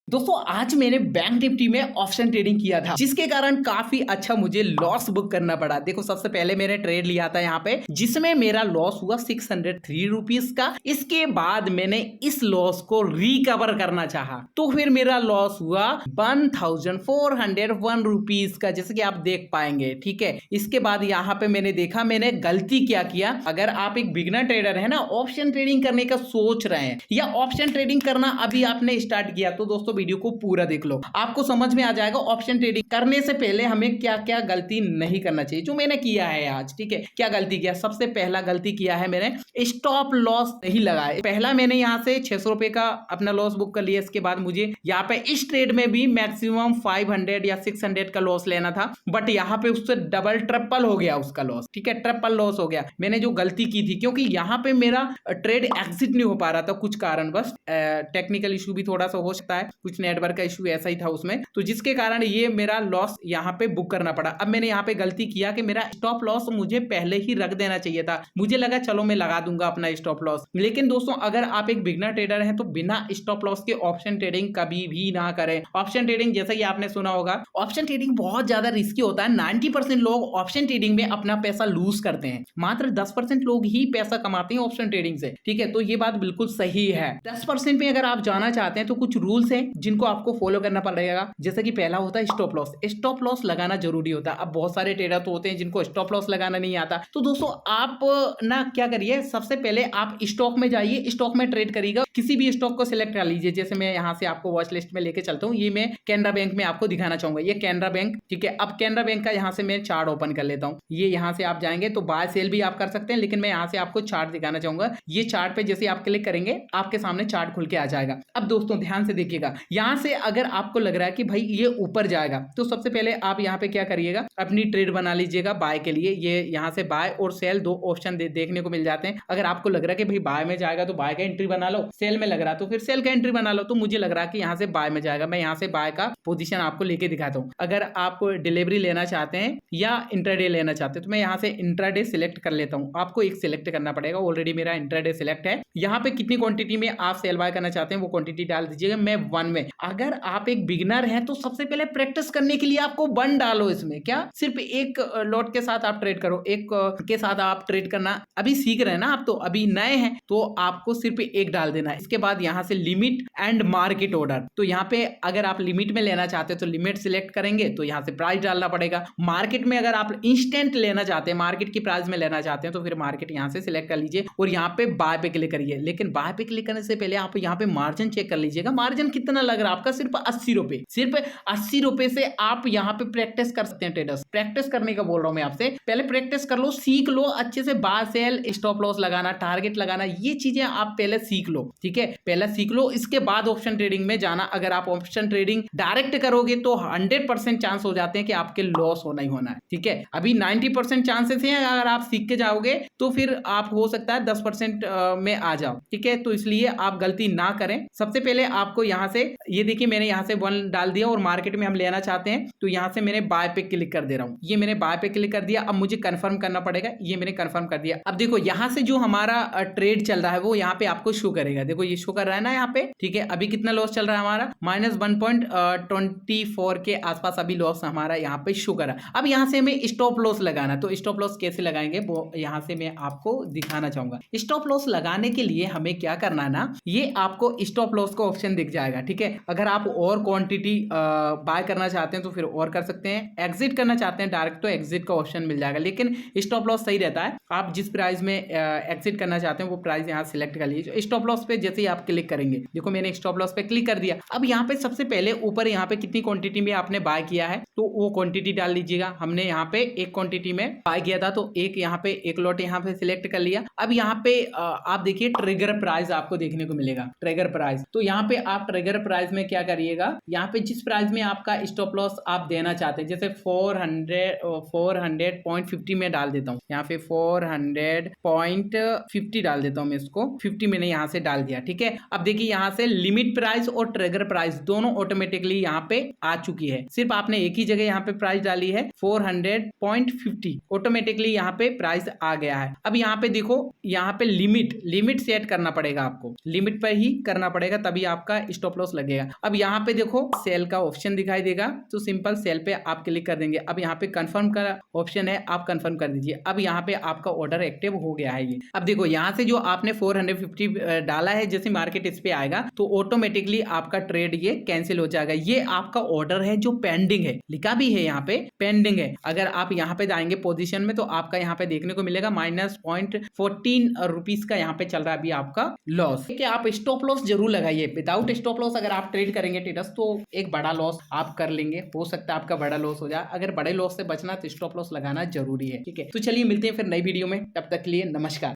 दोस्तों आज मैंने बैंक निफ्टी में ऑप्शन ट्रेडिंग किया था जिसके कारण काफी अच्छा मुझे लॉस बुक करना पड़ा। देखो सबसे पहले मैंने ट्रेड लिया था यहाँ पे जिसमें मेरा लॉस हुआ 603 रुपीज का। इसके बाद मैंने इस लॉस को रिकवर करना चाहा तो फिर मेरा लॉस हुआ 1401 रुपीज का, जैसे कि आप देख पाएंगे। ठीक है, इसके बाद यहाँ पे मैंने देखा मैंने गलती क्या किया। अगर आप एक बिगिनर ट्रेडर है ना, ऑप्शन ट्रेडिंग करने का सोच रहे हैं या ऑप्शन ट्रेडिंग करना अभी आपने स्टार्ट किया, तो दोस्तों वीडियो को पूरा देख लो, आपको समझ में आ जाएगा ऑप्शन ट्रेडिंग करने से पहले हमें क्या क्या गलती नहीं करना चाहिए, जो मैंने किया है आज। ठीक है, क्या गलती किया? सबसे पहला गलती किया है मैंने स्टॉप लॉस नहीं लगाया। पहला मैंने यहाँ से 600 रुपए का अपना लॉस बुक कर लिया। इसके बाद मुझे यहाँ पे इस ट्रेड में भी मैक्सिमम 500 या 600 का लॉस लेना था, बट यहाँ पे उससे डबल ट्रिपल हो गया उसका लॉस। ठीक है, ट्रिपल लॉस हो गया। मैंने जो गलती की थी, क्योंकि यहाँ पे मेरा ट्रेड एग्जिट नहीं हो पा रहा था कुछ कारण, बस टेक्निकल इशू भी थोड़ा सा हो सकता है, कुछ नेटवर्क का इशू ऐसा ही था उसमें, तो जिसके कारण ये मेरा लॉस यहाँ पे बुक करना पड़ा। अब मैंने यहाँ पे गलती किया कि मेरा स्टॉप लॉस मुझे पहले ही रख देना चाहिए था। मुझे लगा चलो मैं लगा दूंगा अपना स्टॉप लॉस, लेकिन दोस्तों अगर आप एक बिगिनर ट्रेडर हैं तो बिना स्टॉप लॉस के ऑप्शन ट्रेडिंग कभी भी ना करें। ऑप्शन ट्रेडिंग जैसा कि आपने सुना होगा, ऑप्शन ट्रेडिंग बहुत ज्यादा रिस्की होता है। 90% लोग ऑप्शन ट्रेडिंग में अपना पैसा लूज करते हैं, मात्र 10% लोग ही पैसा कमाते हैं ऑप्शन ट्रेडिंग से। ठीक है, तो ये बात बिल्कुल सही है। 10% में अगर आप जाना चाहते हैं तो कुछ रूल्स हैं जिनको आपको फॉलो करना पड़ेगा। जैसे कि पहला होता है स्टॉप लॉस। स्टॉप लॉस लगाना जरूरी होता है। अब बहुत सारे ट्रेडर तो होते हैं जिनको स्टॉप लॉस लगाना नहीं आता, तो दोस्तों आप ना क्या करिए, सबसे पहले आप स्टॉक में जाइए, स्टॉक में ट्रेड करिएगा। किसी भी स्टॉक को सिलेक्ट कर लीजिए। जैसे मैं यहाँ से आपको वॉच लिस्ट में लेके चलता हूँ, ये मैं कैनरा बैंक में आपको दिखाना चाहूंगा। ये कैनरा बैंक, ठीक है। अब कैनरा बैंक का यहाँ से मैं चार्ट ओपन कर लेता हूँ। ये यहाँ से आप जाएंगे तो बाय सेल भी आप कर सकते हैं, लेकिन मैं यहाँ से आपको चार्ट दिखाना चाहूंगा। ये चार्ट पे जैसे आप क्लिक करेंगे आपके सामने चार्ट खुल के आ जाएगा। अब दोस्तों ध्यान से देखिएगा, यहाँ से अगर आपको लग रहा है कि भाई ये ऊपर जाएगा, तो सबसे पहले आप यहाँ पे क्या करिएगा, अपनी ट्रेड बना लीजिएगा बाय के लिए। ये यहाँ से बाय और सेल दो ऑप्शन देखने को मिल जाते हैं। अगर आपको लग रहा है कि भाई बाय में जाएगा तो बाय का एंट्री बना लो, सेल में लग रहा है तो फिर सेल का एंट्री बना लो। तो मुझे लग रहा है कि यहाँ से बाय में जाएगा, मैं यहाँ से बाय का पोजीशन आपको लेके दिखाता हूँ। अगर आप डिलीवरी लेना चाहते हैं या इंट्राडे लेना चाहते हैं तो मैं यहाँ से इंट्राडे सिलेक्ट कर लेता हूँ। आपको एक सिलेक्ट करना पड़ेगा, ऑलरेडी मेरा इंट्राडे सिलेक्ट है। यहाँ पे कितनी क्वांटिटी में आप सेल बाय करना चाहते हैं वो क्वांटिटी डाल दीजिएगा। मैं 1 में। अगर आप एक बिगिनर हैं तो सबसे पहले प्रैक्टिस करने के लिए आपको 1 डालो इसमें। क्या सिर्फ एक लॉट के साथ आप ट्रेड करो, एक के साथ आप ट्रेड करना अभी सीख रहे हैं ना, आप तो अभी नए हैं, तो आपको सिर्फ एक डाल देना है। इसके बाद यहाँ से लिमिट एंड मार्केट ऑर्डर, तो यहाँ पे अगर आप लिमिट में लेना चाहते हैं तो लिमिट सिलेक्ट करेंगे तो यहाँ से प्राइस डालना पड़ेगा। मार्केट में अगर आप इंस्टेंट लेना चाहते हैं, मार्केट की प्राइस में लेना चाहते हैं तो फिर मार्केट यहाँ से सिलेक्ट कर लीजिए और यहाँ पे बाय पे क्लिक करिए। लेकिन बाय पे क्लिक करने से पहले आप यहाँ पे मार्जिन चेक कर लीजिएगा। मार्जिन कितना लग रहा है आपका? सिर्फ 80 रुपए। सिर्फ 80 रुपए से आप यहाँ पे प्रैक्टिस कर सकते हैं। ट्रेडर्स प्रैक्टिस करने का बोल रहा हूं मैं आपसे, पहले प्रैक्टिस कर लो, सीख लो अच्छे से। बाय सेल, स्टॉप लॉस लगाना, टारगेट लगाना, ये चीजें आप पहले सीख लो। ठीक है, पहले सीख लो, इसके बाद ऑप्शन ट्रेडिंग में जाना। अगर आप ऑप्शन ट्रेडिंग डायरेक्ट करोगे तो 100% चांस हो जाते हैं कि आपके लॉस होना ही होना है। ठीक है, अभी 90% चांसेस हैं। अगर आप सीख के जाओगे तो फिर आप हो सकता है 10% में आ जाओ। ठीक है, तो इसलिए आप गलती ना करें। सबसे पहले आपको यहाँ से, ये देखिए मैंने यहाँ से 1 डाल दिया और मार्केट में हम लेना चाहते हैं तो यहाँ से मैंने बाय पे क्लिक कर दे रहा हूँ। ये मैंने बाय पे क्लिक कर दिया। अब मुझे कंफर्म करना पड़ेगा, ये मैंने कंफर्म कर दिया। अब देखो यहाँ से जो हमारा ट्रेड चल रहा है वो यहाँ पे आपको शो करेगा। देखो ये शो कर रहा है ना यहाँ पे। ठीक है, अभी कितना लॉस चल रहा है हमारा? -1.24 के आसपास अभी लॉस हमारा यहाँ पे शो कर रहा है। अब यहाँ से हमें स्टॉप लॉस लगाना, तो स्टॉप लॉस कैसे लगाएंगे वो यहाँ से मैं आपको दिखाना चाहूंगा। स्टॉप लॉस लगाने के लिए हमें क्या करना है ना, ये आपको स्टॉप लॉस का ऑप्शन दिख जाएगा। ठीक है, अगर आप और क्वांटिटी बाय करना चाहते हैं तो फिर और कर सकते हैं। एग्जिट करना चाहते हैं डायरेक्ट तो एग्जिट का ऑप्शन मिल जाएगा, लेकिन स्टॉप लॉस सही रहता है। आप जिस प्राइस में एग्जिट करना चाहते हैं वो प्राइस यहाँ सिलेक्ट कर लीजिए। स्टॉप लॉस पे जैसे ही आप क्लिक करेंगे, देखो मैंने स्टॉप लॉस पे क्लिक कर दिया। अब यहाँ पे सबसे पहले ऊपर यहाँ पे कितनी क्वांटिटी में आपने बाय किया है तो वो क्वांटिटी डाल लीजिएगा। हमने यहाँ पे एक क्वांटिटी में बाय किया था तो एक यहाँ पे एक लॉट यहाँ पे सिलेक्ट कर लिया। अब यहाँ पे आप देखिए ट्रिगर प्राइस आपको देखने को मिलेगा, ट्रिगर प्राइस। तो यहाँ पे आप ट्रिगर प्राइस में क्या करिएगा, यहाँ पे जिस प्राइस में आपका स्टॉप लॉस आप देना चाहते हैं, जैसे 400.50 में डाल देता हूँ। यहाँ पे 400.50 डाल देता हूँ मैं इसको। 50 मैंने यहाँ से डाल दिया। ठीक है, अब देखिए यहाँ से लिमिट प्राइस और ट्रिगर प्राइस दोनों ऑटोमेटिकली यहाँ पे आ चुकी है। सिर्फ आपने एक ही जगह यहाँ पे प्राइस डाली है 400.50, ऑटोमेटिकली यहाँ पे प्राइस आ गया है। अब यहाँ पे देखो, यहाँ पे लिमिट सेट करना पड़ेगा आपको, लिमिट पर ही करना पड़ेगा तभी आपका स्टॉप लॉस लगेगा। अब यहाँ पे देखो सेल का ऑप्शन दिखाई देगा, तो सिंपल सेल पे आप क्लिक कर देंगे। अब यहाँ पे कंफर्म का ऑप्शन है, आप कंफर्म कर दीजिए। अब यहाँ पे आपका ऑर्डर एक्टिव हो गया है ये। अब देखो यहाँ से जो आपने 450 डाला है, जैसे मार्केट इस पे आएगा तो ऑटोमेटिकली आपका ट्रेड ये कैंसिल हो जाएगा। ये आपका ऑर्डर है जो पेंडिंग है, लिखा भी है यहाँ पे पेंडिंग है। अगर आप यहाँ पे जाएंगे पोजीशन में तो आपका यहाँ पे देखने को मिलेगा -0.14 रुपीज का यहाँ पे चल रहा है अभी आपका लॉस। कि आप स्टॉप लॉस जरूर लगाइए। विदाउट स्टॉप लॉस अगर आप ट्रेड करेंगे ट्रेडर्स तो एक बड़ा लॉस आप कर लेंगे, हो सकता है आपका बड़ा लॉस हो जाए। अगर बड़े लॉस से बचना तो स्टॉप लॉस लगाना जरूरी है। ठीक है, तो चलिए मिलते हैं फिर नई वीडियो में, तब तक के लिए नमस्कार।